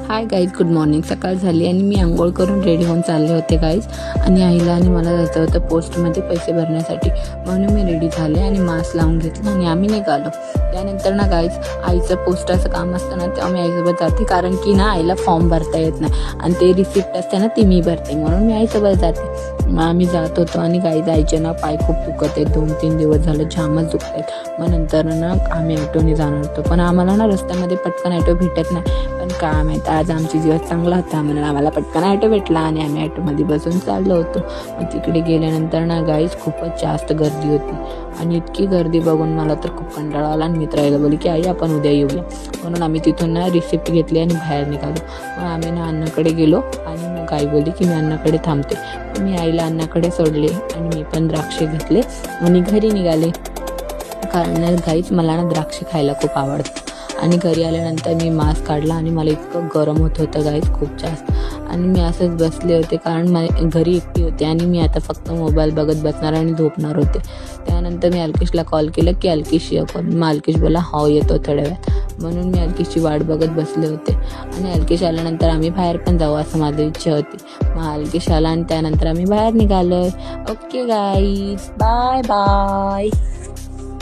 Hi guys, good morning. सकाळ झाली आणि मी आंघोळ करून रेडी होऊन चालले होते गाईज. आणि आईला आणि मला जायचं होतं पोस्टमध्ये पैसे भरण्यासाठी, म्हणून मी रेडी झाले आणि मास्क लावून घेतलं आणि आम्ही निघालो. त्यानंतर ना गाईज, आईचं पोस्टाचं काम असतं ना, तेव्हा मी आईसोबत जाते, कारण की ना आईला फॉर्म भरता येत नाही आणि ते रिसिप्ट असते ना ती मी भरते, म्हणून मी आईसोबत जाते. मग आम्ही जात होतो आणि गाईज आईचे ना पाय खूप दुखत आहेत, 2-3 दिवस झालं जामच दुखत आहेत. मग नंतर ना आम्ही ॲटोने जाणार होतो, पण आम्हाला ना रस्त्यामध्ये पटकन ॲटो भेटत नाही. पण काय माहीत, आज आमची दिवस चांगला होता म्हणून आम्हाला पटकन ॲटो भेटला आणि आम्ही ॲटोमध्ये बसून चाललो होतो. मग तिकडे गेल्यानंतर ना गाईज खूपच जास्त गर्दी होती आणि इतकी गर्दी बघून मला तर खूप कंटाळा आला आणि मित्राला बोलली की आई आपण उद्या येऊया. म्हणून आम्ही तिथून ना रिसिप्ट घेतली आणि बाहेर निघालो. मग आम्ही ना अण्णाकडे गेलो आणि मग आई बोलली की मी अण्णाकडे थांबते. मी आईला अण्णाकडे सोडले आणि मी पण द्राक्षे घेतले आणि घरी निघाले, कारण गाईज मला ना द्राक्षे खायला खूप आवडतं. आणि घरी आल्यानंतर मी मास्क काढला आणि मला इतकं गरम होत होतं गाईज, खूप जास्त. आणि मी असंच बसले होते, कारण घरी एकटी होते आणि मी आता फक्त मोबाईल बघत बसणार आणि झोपणार होते. त्यानंतर मी अल्केशला कॉल केला की अल्केश ये कॉल. मग अल्केश बोला हो येतो थोड्या वेळात, म्हणून मी अल्केशची वाट बघत बसले होते. आणि अल्केश आल्यानंतर आम्ही बाहेर पण जाऊ असं माझी इच्छा होती. मग अल्केश आला आणि त्यानंतर आम्ही बाहेर निघालो. Okay guys, bye bye.